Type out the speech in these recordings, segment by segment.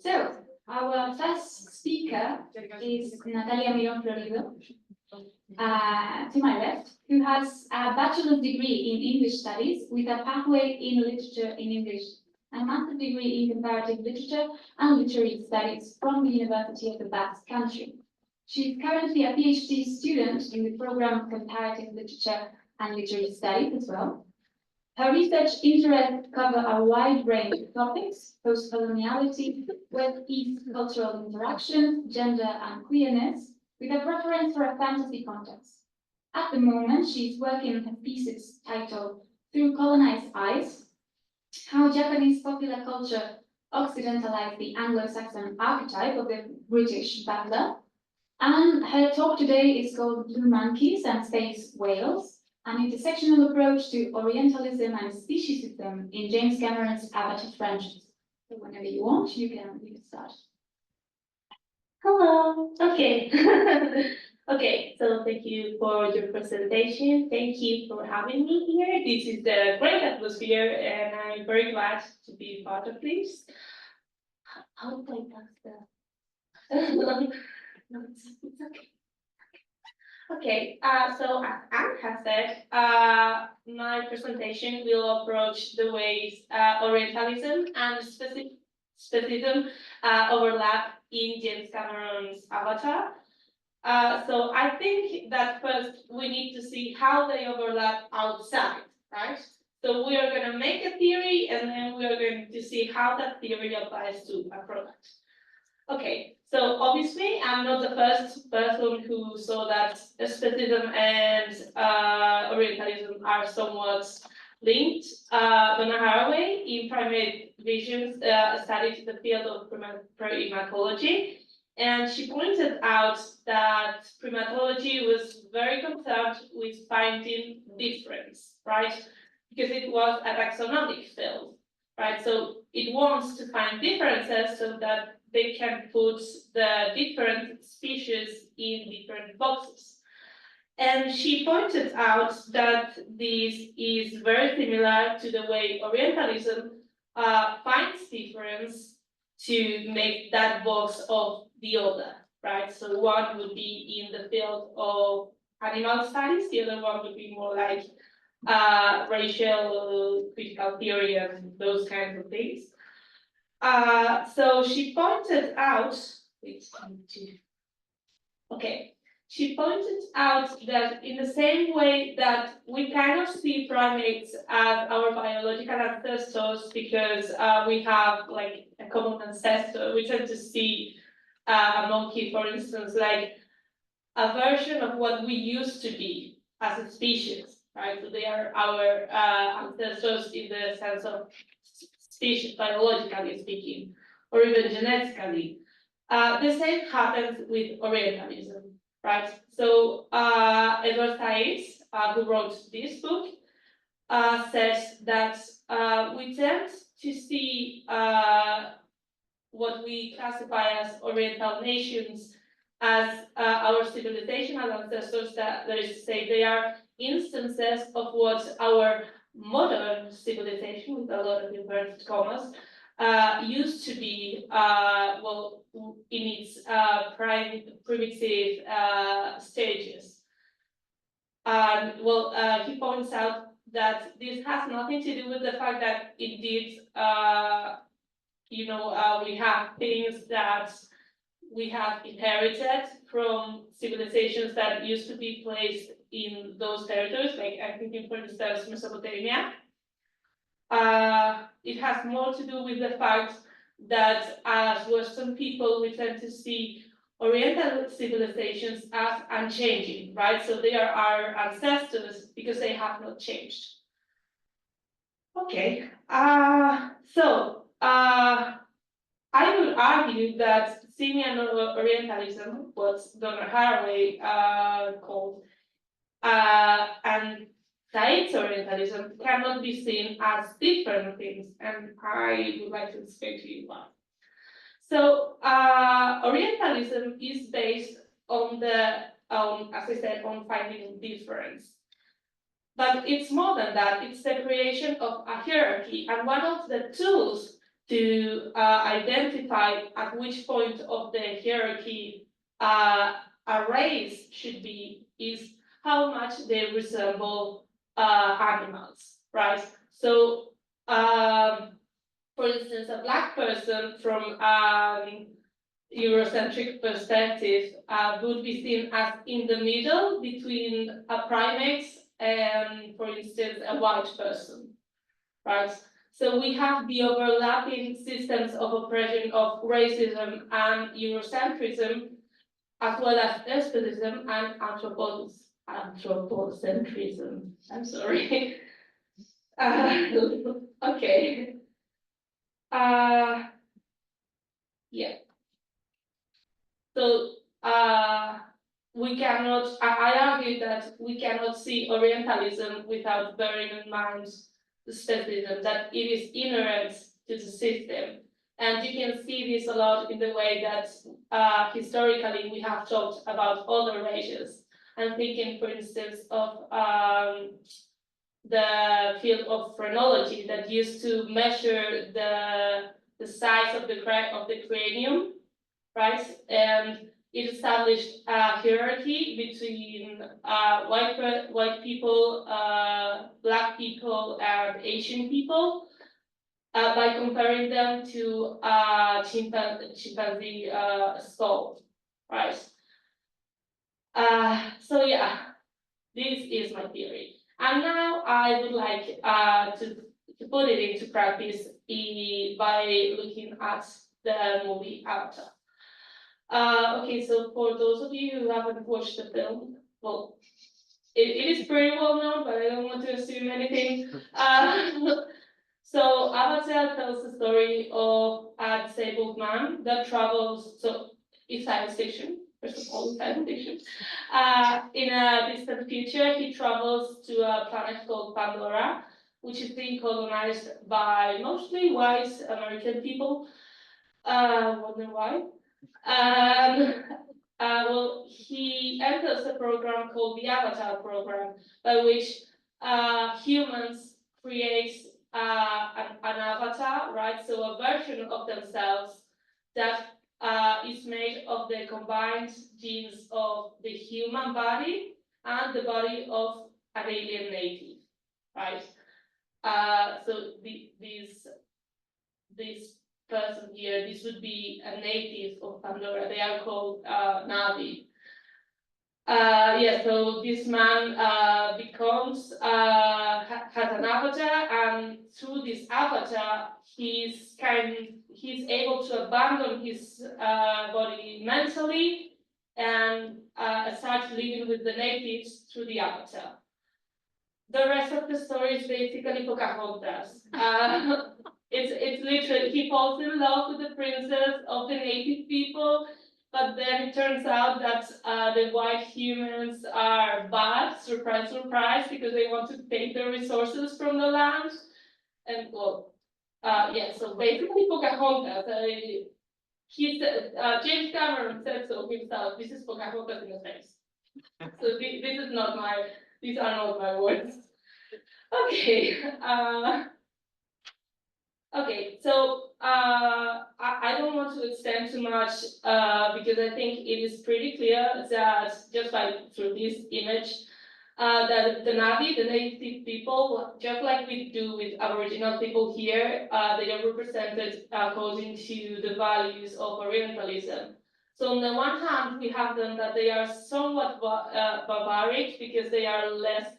So, our first speaker is Natalia Mirón, to my left, who has a bachelor's degree in English studies with a pathway in literature in English, and a master's degree in comparative literature and literary studies from the University of the Basque Country. She is currently a PhD student in the program Comparative Literature and Literary Studies as well. Her research interests cover a wide range of topics: post-coloniality, West East cultural interaction, gender and queerness, with a preference for a fantasy context. At the moment, she is working on a thesis titled Through Colonized Eyes: How Japanese Popular Culture Occidentalized the Anglo-Saxon Archetype of the British Butler. And her talk today is called Blue Monkeys and Space Whales: An Intersectional Approach to Orientalism and Speciesism in James Cameron's Avatar franchise. So whenever you want, you can start. Hello. Okay. Okay, so thank you for your presentation. Thank you for having me here. This is a great atmosphere, and I'm very glad to be part of this. How do I pass the... No, it's okay. Okay, so as Anne has said, my presentation will approach the ways Orientalism and Speciesism overlap in James Cameron's Avatar. So I think that first we need to see how they overlap outside, right? So we are going to make a theory, and then we are going to see how that theory applies to a product. Okay, so obviously I'm not the first person who saw that Speciesism and Orientalism are somewhat linked. Donna Haraway in Primate Visions studied the field of primatology, and she pointed out that primatology was very concerned with finding difference, right? Because it was a taxonomic field, right? So it wants to find differences so that they can put the different species in different boxes. And she pointed out that this is very similar to the way Orientalism finds difference to make that box of the other, right? So one would be in the field of animal studies, the other one would be more like racial critical theory and those kinds of things. So she pointed out, she pointed out that in the same way that we kind of see primates as our biological ancestors because we have like a common ancestor, we tend to see a monkey, for instance, like a version of what we used to be as a species, right? So they are our ancestors in the sense of species, biologically speaking, or even genetically. The same happens with Orientalism, right? So Edward Thais, who wrote this book, says that we tend to see what we classify as Oriental nations as our civilisational ancestors, that is to say they are instances of what our modern civilization, with a lot of inverted commas, used to be, well, in its primitive stages. And well, he points out that this has nothing to do with the fact that indeed, we have things that we have inherited from civilizations that used to be placed in those territories, like I'm thinking, for instance, Mesopotamia. It has more to do with the fact that as Western people, we tend to see Oriental civilizations as unchanging, right? So they are our ancestors because they have not changed. Okay, so I would argue that Simian Orientalism, what Donna Haraway called, and Thais Orientalism cannot be seen as different things, and I would like to explain to you why. So Orientalism is based on as I said, on finding difference. But it's more than that. It's the creation of a hierarchy, and one of the tools to identify at which point of the hierarchy a race should be is how much they resemble animals, right? So, for instance, a black person from Eurocentric perspective would be seen as in the middle between a primate and, for instance, a white person, right? So we have the overlapping systems of oppression of racism and Eurocentrism, as well as speciesism and anthropocentrism. I'm sorry. Okay. Yeah. So we cannot. I argue that we cannot see Orientalism without bearing in mind the speciesism, that it is inherent to the system. And you can see this a lot in the way that historically we have talked about other races. I'm thinking, for instance, of the field of phrenology that used to measure the size of the cranium, right? And it established a hierarchy between white people, black people, and Asian people by comparing them to chimpanzee skull, right? So yeah, this is my theory. And now I would like to put it into practice by looking at the movie Avatar. Okay, so for those of you who haven't watched the film, well, it is pretty well known, but I don't want to assume anything. So Avatar tells the story of a disabled man that travels, so it's science fiction, first of all, science fiction. In a distant future, he travels to a planet called Pandora, which is being colonized by mostly white American people. Wonder why? Well, he enters a program called the Avatar program, by which humans create an avatar, right? So a version of themselves that is made of the combined genes of the human body and the body of an alien native, right? So this person here, this would be a native of Pandora. They are called Navi. Yeah, so this man becomes has an avatar, and through this avatar, he's able to abandon his body mentally and start living with the natives through the avatar. The rest of the story is basically Pocahontas. It's literally, he falls in love with the princess of the native people, but then it turns out that the white humans are bad, surprise, surprise, because they want to take the resources from the land. And well, yeah, so basically Pocahontas, James Cameron said so himself, this is Pocahontas in a space. So these are not my words. Okay. Okay, so I don't want to extend too much because I think it is pretty clear that just through this image that the Navi, the native people, just like we do with Aboriginal people here, they are represented according to the values of Orientalism. So on the one hand, we have them that they are somewhat barbaric because they are less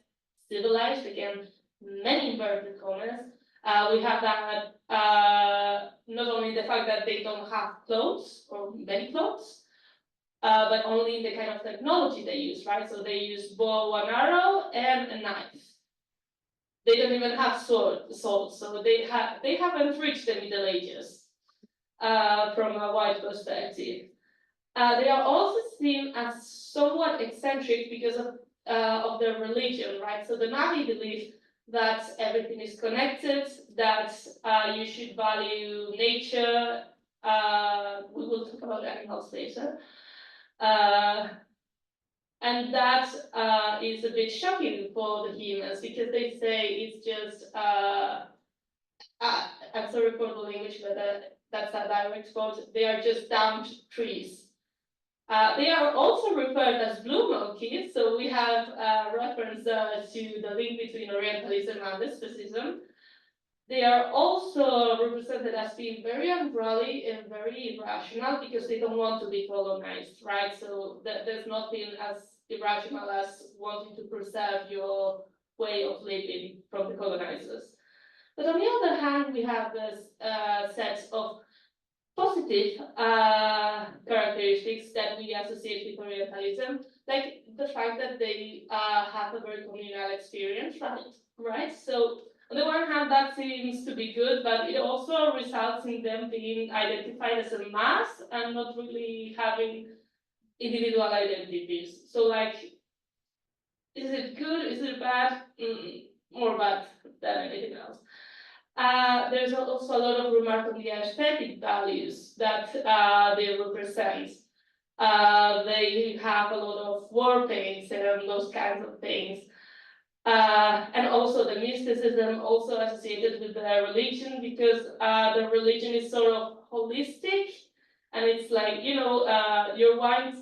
civilized, again, many inverted commas. We have that not only the fact that they don't have clothes or many clothes, but only the kind of technology they use, right? So they use bow and arrow and a knife. They don't even have swords, so they haven't reached the Middle Ages from a white perspective. They are also seen as somewhat eccentric because of their religion, right? So the Navi believe that everything is connected, that you should value nature. We will talk about animals later. And that is a bit shocking for the humans because they say it's just I'm sorry for the language, but that's a direct quote. They are just downed trees. They are also referred as blue monkeys, so we have a reference to the link between Orientalism and Speciesism. They are also represented as being very unruly and very irrational because they don't want to be colonized, right? So there's nothing as irrational as wanting to preserve your way of living from the colonizers. But on the other hand, we have this set of positive characteristics that we associate with Orientalism, like the fact that they have a very communal experience, right? So on the one hand, that seems to be good, but it also results in them being identified as a mass and not really having individual identities. So like, is it good? Is it bad? More bad than anything else. There's also a lot of remark on the aesthetic values that they represent. They have a lot of war paints and those kinds of things. And also the mysticism also associated with the religion, because the religion is sort of holistic, and it's like, you know, your white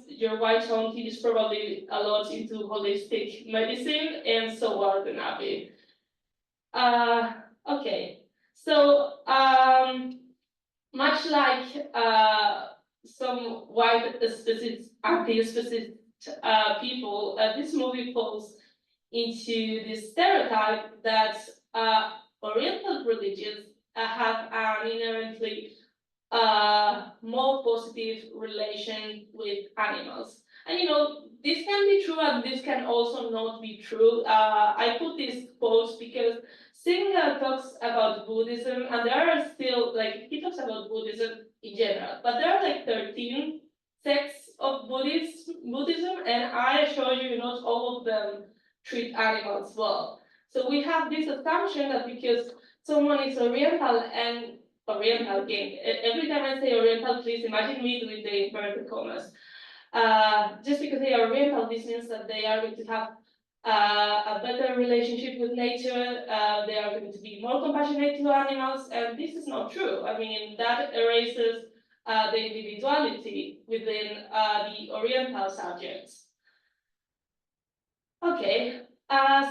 donkey is probably a lot into holistic medicine, and so are the Navi. Okay, so much like some white anti-speciesist people, this movie falls into this stereotype that Oriental religions have an inherently more positive relation with animals. And you know, this can be true and this can also not be true. I put these quotes because Singer talks about Buddhism, and there are still, like, he talks about Buddhism in general, but there are like 13 sects of Buddhism, and I assure you not all of them treat animals well. So we have this assumption that because someone is Oriental, and Oriental again, every time I say Oriental, please imagine me doing the inverted commas. Just because they are Oriental, this means that they are going to have a better relationship with nature, they are going to be more compassionate to animals, and this is not true. I mean, that erases the individuality within the Oriental subjects. Okay,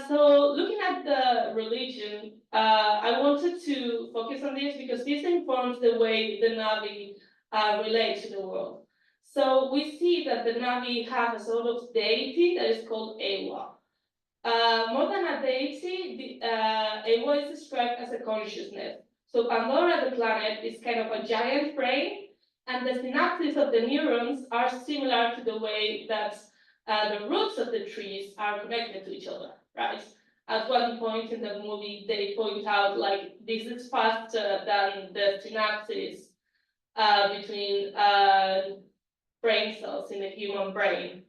so looking at the religion, I wanted to focus on this because this informs the way the Navi relate to the world. So we see that the Navi have a sort of deity that is called Eywa. More than a deity, Eywa is described as a consciousness. So Pandora, the planet, is kind of a giant brain, and the synapses of the neurons are similar to the way that the roots of the trees are connected to each other, right? At one point in the movie, they point out like this is faster than the synapses between brain cells in the human brain.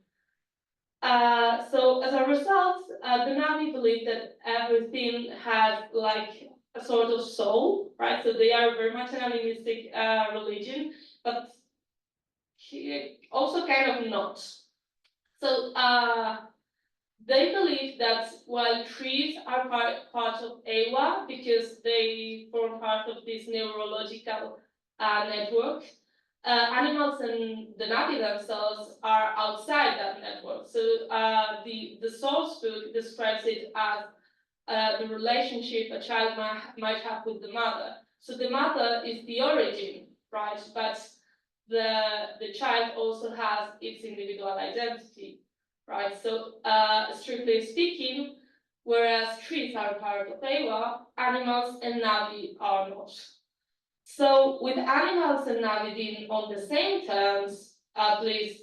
So as a result, the Navi believe that everything has like a sort of soul, right? So they are very much an animistic religion, but also kind of not. So they believe that while trees are part of Eywa because they form part of this neurological network, animals and the Navi themselves are outside that network. So the source book describes it as the relationship a child might have with the mother. So the mother is the origin, right? But the child also has its individual identity, right? So strictly speaking, whereas trees are part of Eywa, animals and Navi are not. So with animals and Navi being on the same terms, at least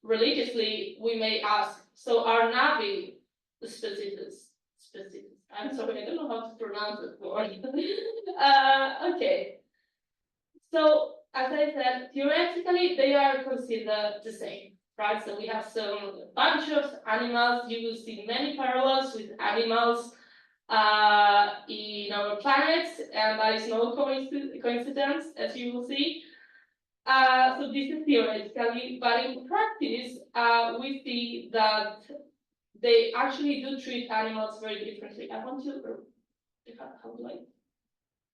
religiously, we may ask, so are Navi speciesist? I'm sorry, I don't know how to pronounce it word. Okay. So as I said, theoretically, they are considered the same, right? So we have some bunch of animals. You will see many parallels with animals in our planet, and that is no coincidence, as you will see. So this is theoretically, but in practice, we see that they actually do treat animals very differently. I want to, how do I?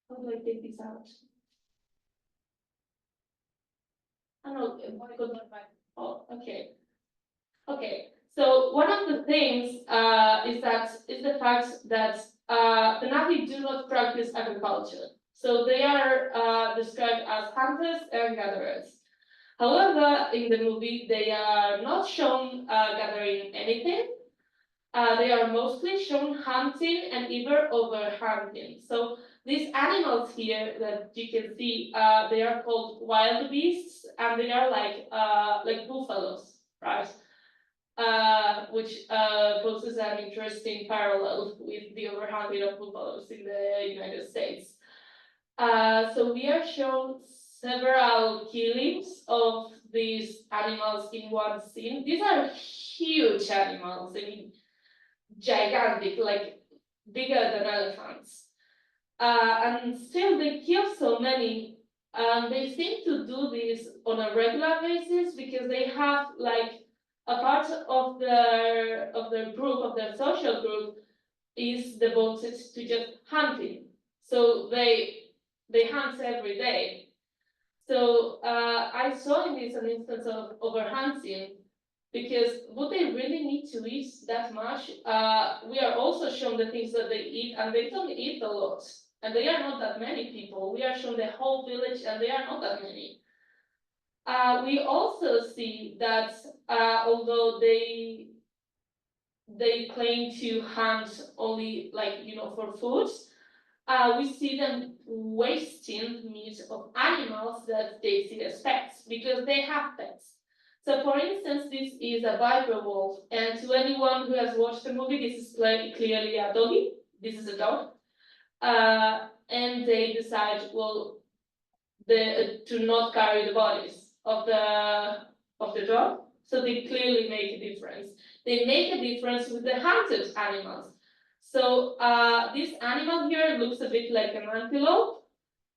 How do I take this out? I don't know, I got my back. Oh, okay. Okay, so one of the things is the fact that the Navi do not practice agriculture. So they are described as hunters and gatherers. However, in the movie, they are not shown gathering anything. They are mostly shown hunting and even overhunting. So these animals here that you can see, they are called wild beasts, and they are like buffaloes, right? Which poses an interesting parallel with the overhunting of buffaloes in the United States. So we are shown several killings of these animals in one scene. These are huge animals, I mean, gigantic, like bigger than elephants. And still they kill so many. They seem to do this on a regular basis because they have like a part of their group, of their social group, is devoted to just hunting. So they hunt every day. So I saw in this an instance of overhunting, because would they really need to eat that much? We are also shown the things that they eat, and they don't eat a lot. And they are not that many people. We are shown the whole village, and they are not that many. We also see that although they claim to hunt only, like, you know, for food, we see them wasting meat of animals that they see as pets because they have pets. So, for instance, this is a viper wolf, and to anyone who has watched the movie, this is clearly a doggy. This is a dog, and they decide, well, to not carry the bodies of the dog. So they clearly make a difference. They make a difference with the hunted animals. So this animal here looks a bit like an antelope.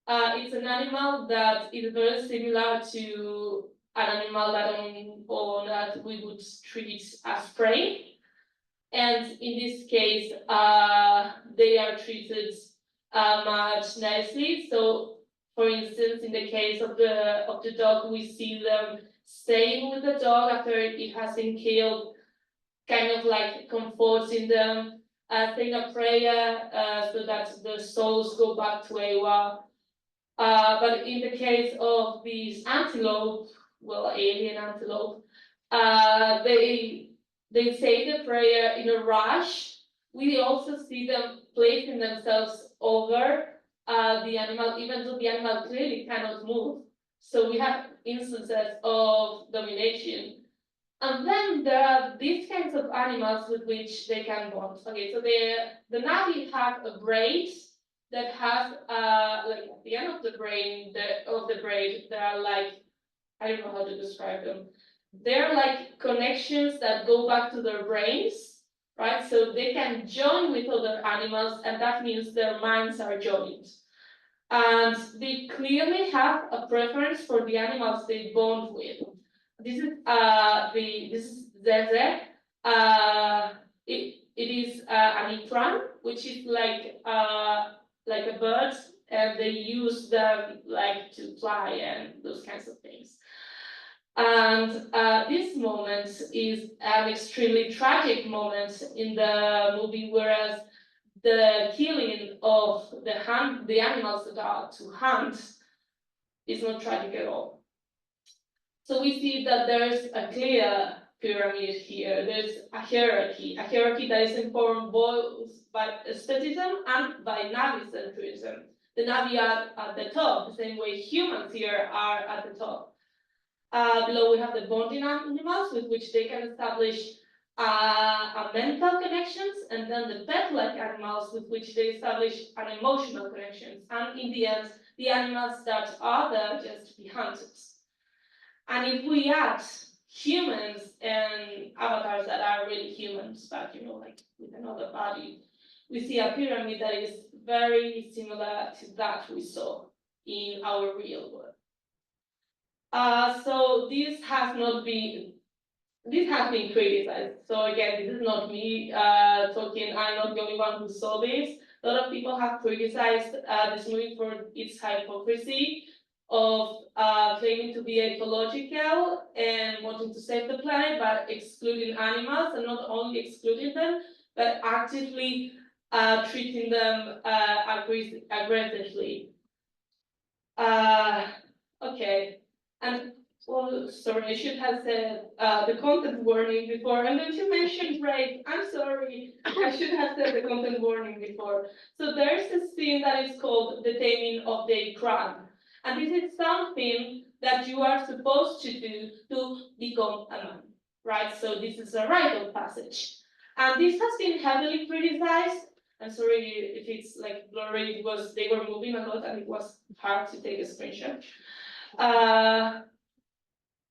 It's an animal that is very similar to an animal that we would treat as prey. And in this case, they are treated much nicely. So, for instance, in the case of the dog, we see them staying with the dog after it has been killed, kind of like comforting them, saying a prayer so that the souls go back to Eywa. But in the case of these antelope, well, alien antelope, they say the prayer in a rush. We also see them placing themselves over the animal, even though the animal clearly cannot move. So we have instances of domination. And then there are these kinds of animals with which they can bond. Okay, so the Navi have a braid that has like at the end of the braid, there are like, I don't know how to describe them. They're like connections that go back to their brains, right? So they can join with other animals, and that means their minds are joined. And they clearly have a preference for the animals they bond with. This is Zeze. It is an ikran, which is like a bird, and they use them like to fly and those kinds of things. And this moment is an extremely tragic moment in the movie, whereas the killing of the animals that are to hunt is not tragic at all. So we see that there's a clear pyramid here. There's a hierarchy that is informed both by speciesism and by Navi-centrism. The Navi are at the top, the same way humans here are at the top. Below we have the bonding animals with which they can establish a mental connections, and then the pet-like animals with which they establish an emotional connections. And in the end, the animals that are there just to be hunted. And if we add humans and avatars that are really humans, but you know, like with another body, we see a pyramid that is very similar to that we saw in our real world. So this has been criticized. So again, this is not me talking. I'm not the only one who saw this. A lot of people have criticized this movie for its hypocrisy of claiming to be ecological and wanting to save the planet, but excluding animals, and not only excluding them, but actively treating them aggressively. Okay, and well, sorry, I should have said the content warning before. I'm going to mention rape. I'm sorry, I should have said the content warning before. So there's a scene that is called the taming of the crab, and this is something that you are supposed to do to become a man, right? So this is a rite of passage, and this has been heavily criticized. I'm sorry if it's like blurry, because they were moving a lot and it was hard to take a screenshot.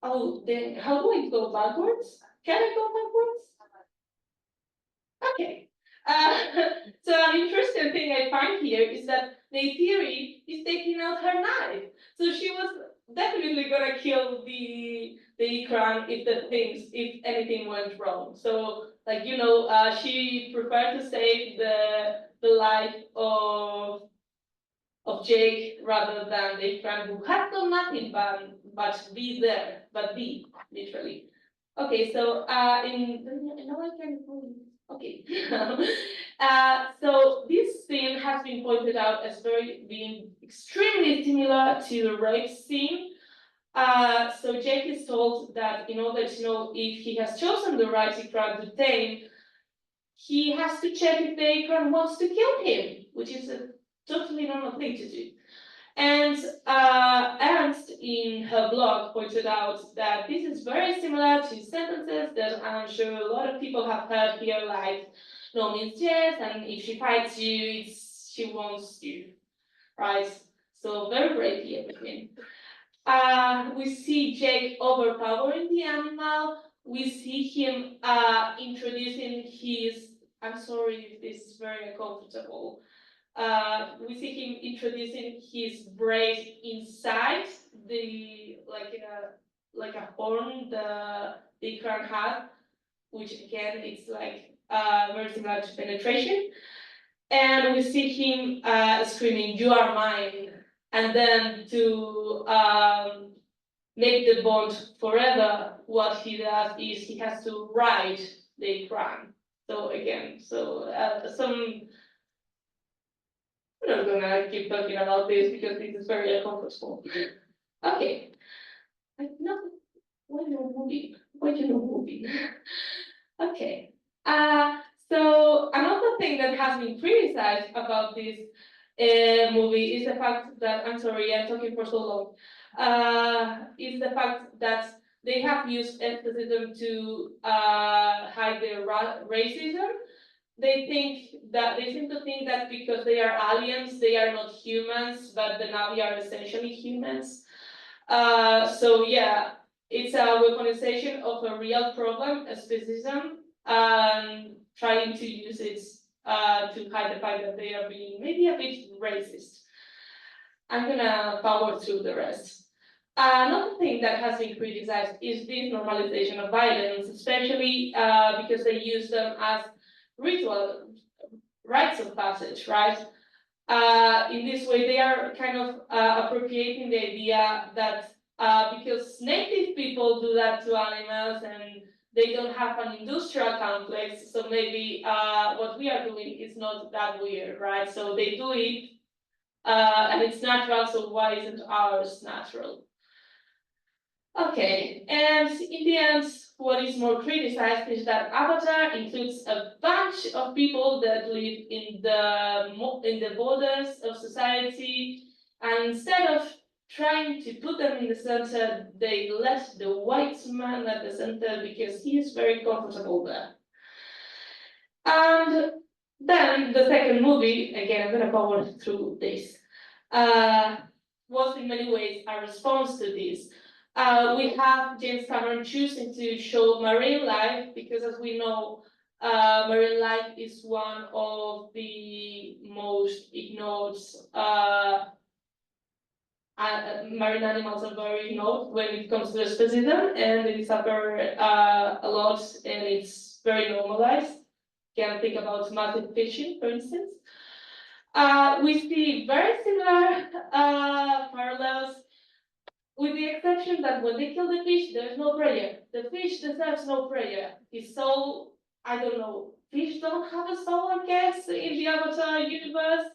Oh, then how do I go backwards? Can I go backwards? Okay. So an interesting thing I find here is that the theory is taking out her knife. So she was definitely gonna kill the Ikran if anything went wrong. So like she preferred to save the life of Jake rather than the Ikran, who had done nothing but be there, literally. Okay, so okay. So this scene has been pointed out as being extremely similar to the rape scene. So Jake is told that in order to know if he has chosen the right Ikran to tame, he has to check if the Ikran wants to kill him, which is a totally normal thing to do. And Ernst, in her blog, pointed out that this is very similar to sentences that I'm sure a lot of people have heard here, like no means yes, and if she fights you, she wants you, right? So very rapey everything. We see Jake overpowering the animal. We see him introducing his. I'm sorry if this is very uncomfortable. We see him introducing his braid inside the like a horn the Ikran had, which again it's like very similar to penetration. And we see him screaming, "You are mine!" And then to make the bond forever, what he does is he has to ride the Ikran. So again, some. I'm not gonna keep talking about this because this is very uncomfortable. Okay. No, why you're moving? Why you're not moving? Okay. So another thing that has been criticized about this movie is the fact that, I'm sorry, I'm talking for so long, is the fact that they have used speciesism to hide their racism. They seem to think that because they are aliens, they are not humans, but the Navi are essentially humans. So yeah, it's a weaponization of a real problem, a speciesism, trying to use it to hide the fact that they are being maybe a bit racist. I'm gonna power through the rest. Another thing that has been criticized is this normalization of violence, especially because they use them as ritual rites of passage, right? In this way, they are kind of appropriating the idea that because native people do that to animals and they don't have an industrial complex, so maybe what we are doing is not that weird, right? So they do it and it's natural, so why isn't ours natural? Okay, and in the end, what is more criticized is that Avatar includes a bunch of people that live in the borders of society, and instead of trying to put them in the center, they let the white man at the center because he is very comfortable there. And then the second movie, again, I'm gonna power through this, was in many ways a response to this. We have James Cameron choosing to show marine life because, as we know, marine life is one of the most ignored. Marine animals are very ignored when it comes to speciesism, and they suffer a lot, and it's very normalized. Can think about massive fishing, for instance. We see very similar parallels, with the exception that when they kill the fish, there's no prayer. The fish deserves no prayer. His soul, I don't know, fish don't have a soul, I guess, in the Avatar universe.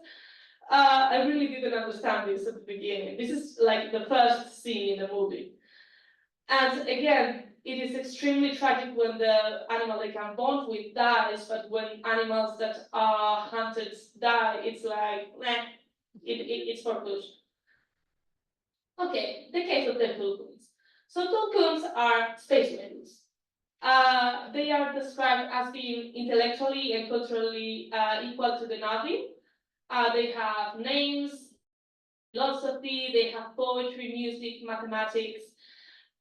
I really didn't understand this at the beginning. This is like the first scene in the movie. And again, it is extremely tragic when the animal they can bond with dies, but when animals that are hunted die, it's like, meh, it's for push. Okay, the case of the tulkuns. So tulkuns are space mammals. They are described as being intellectually and culturally equal to the Navi. They have names, philosophy, they have poetry, music, mathematics,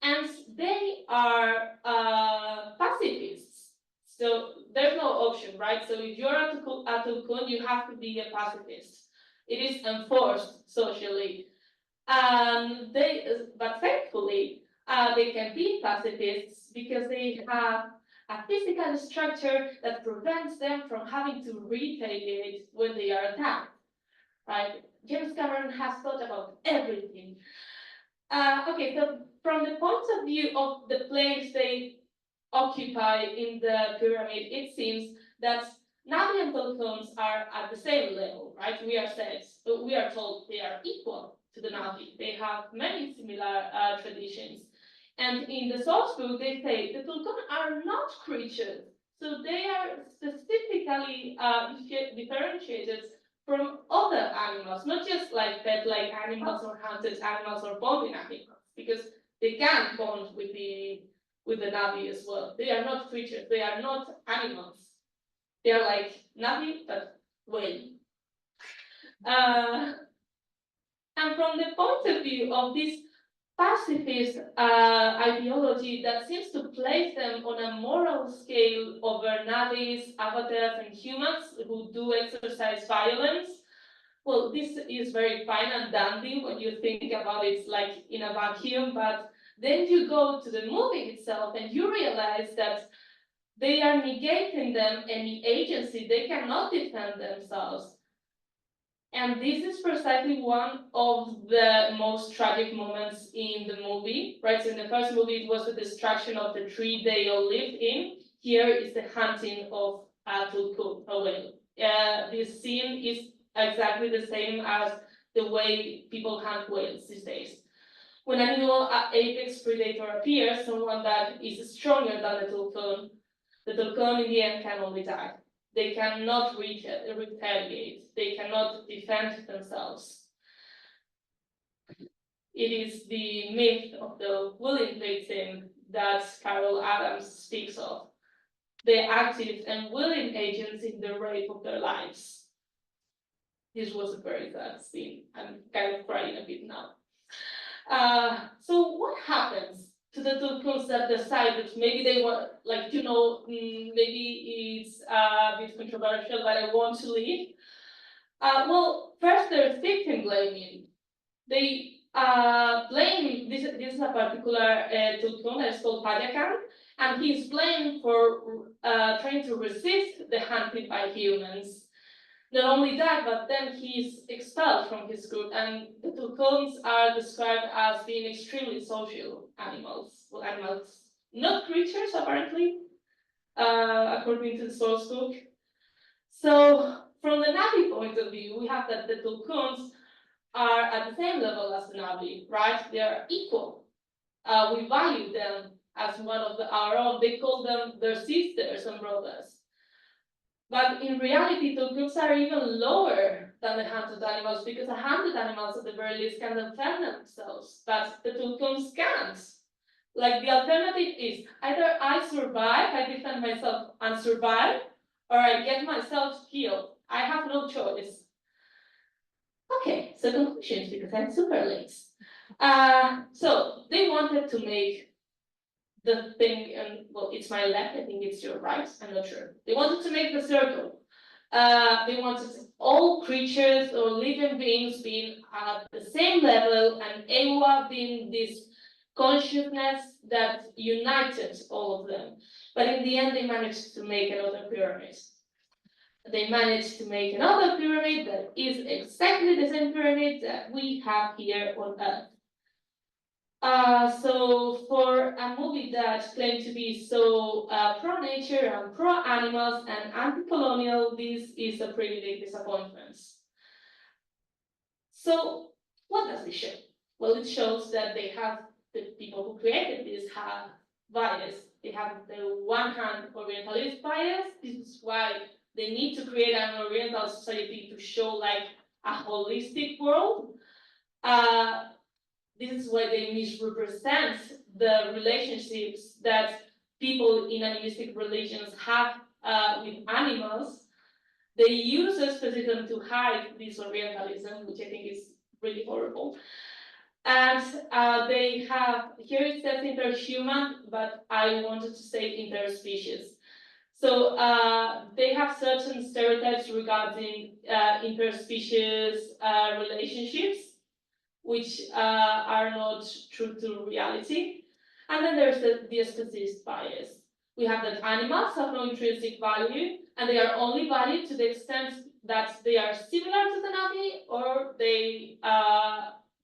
and they are pacifists. So there's no option, right? So if you're a tulkun, you have to be a pacifist. It is enforced socially. But thankfully, they can be pacifists because they have a physical structure that prevents them from having to retaliate when they are attacked. Right? James Cameron has thought about everything. Okay, so from the point of view of the place they occupy in the pyramid, it seems that Navi and tulkuns are at the same level, right? We are told they are equal to the Navi. They have many similar traditions. And in the source book, they say the tulkun are not creatures. So they are specifically differentiated from other animals, not just like pet-like animals or hunted animals or bonding animals, because they can bond with the Navi as well. They are not creatures, they are not animals. They are like Navi, but whale. And from the point of view of this pacifist ideology that seems to place them on a moral scale over Navis, avatars, and humans who do exercise violence, well, this is very fine and dandy when you think about it like in a vacuum, but then you go to the movie itself and you realize that they are negating them any agency. They cannot defend themselves. And this is precisely one of the most tragic moments in the movie, right? So in the first movie, it was the destruction of the tree they all lived in. Here is the hunting of a tulkun, a whale. This scene is exactly the same as the way people hunt whales these days. When a new apex predator appears, someone that is stronger than the tulkun in the end can only die. They cannot retaliate. They cannot defend themselves. It is the myth of the willing victim that Carol Adams speaks of. The active and willing agents in the rape of their lives. This was a very sad scene. I'm kind of crying a bit now. So what happens to the tulkuns that decide that maybe they want, like, maybe it's a bit controversial, but I want to leave? Well, first there's victim blaming. They blame, this is a particular tulkun that is called Payakan, and he's blamed for trying to resist the hunting by humans. Not only that, but then he's expelled from his group, and the tulkuns are described as being extremely social animals. Well, animals, not creatures, apparently, according to the source book. So, from the Navi point of view, we have that the tulkuns are at the same level as the Navi, right? They are equal. We value them as one of our own. They call them their sisters and brothers. But in reality, tulkuns are even lower than the hunted animals, because the hunted animals at the very least can defend themselves, but the tulkuns can't. Like, the alternative is either I survive, I defend myself and survive, or I get myself killed. I have no choice. Okay, so conclusions, because I'm super late. So they wanted to make the thing, and well, it's my left, I think it's your right, I'm not sure. They wanted to make the circle. They wanted all creatures or living beings being at the same level, and Eywa being this consciousness that united all of them. But in the end, they managed to make another pyramid. They managed to make another pyramid that is exactly the same pyramid that we have here on Earth. So for a movie that claimed to be so pro-nature and pro-animals and anti-colonial, this is a pretty big disappointment. So what does this show? Well, it shows that the people who created this have bias. They have the one hand Orientalist bias. This is why they need to create an Oriental society to show like a holistic world. This is why they misrepresent the relationships that people in animistic religions have with animals. They use speciesism to hide this Orientalism, which I think is really horrible. And they have, here it says interhuman, but I wanted to say interspecies. So they have certain stereotypes regarding interspecies relationships, which are not true to reality. And then there's the speciesist bias. We have that animals have no intrinsic value, and they are only valued to the extent that they are similar to the navi, or they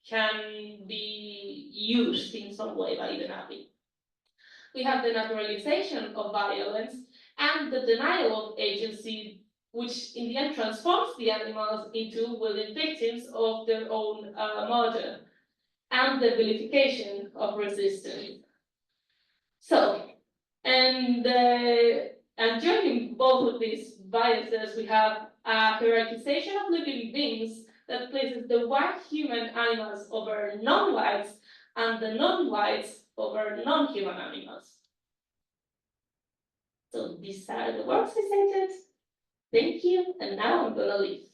can be used in some way by the navi. We have the naturalization of violence and the denial of agency, which in the end transforms the animals into willing victims of their own murder, and the vilification of resistance. So, and joining both of these biases, we have a hierarchization of living beings that places the white human animals over non-whites and the non-whites over non-human animals. So these are the works I cited. Thank you, and now I'm gonna leave.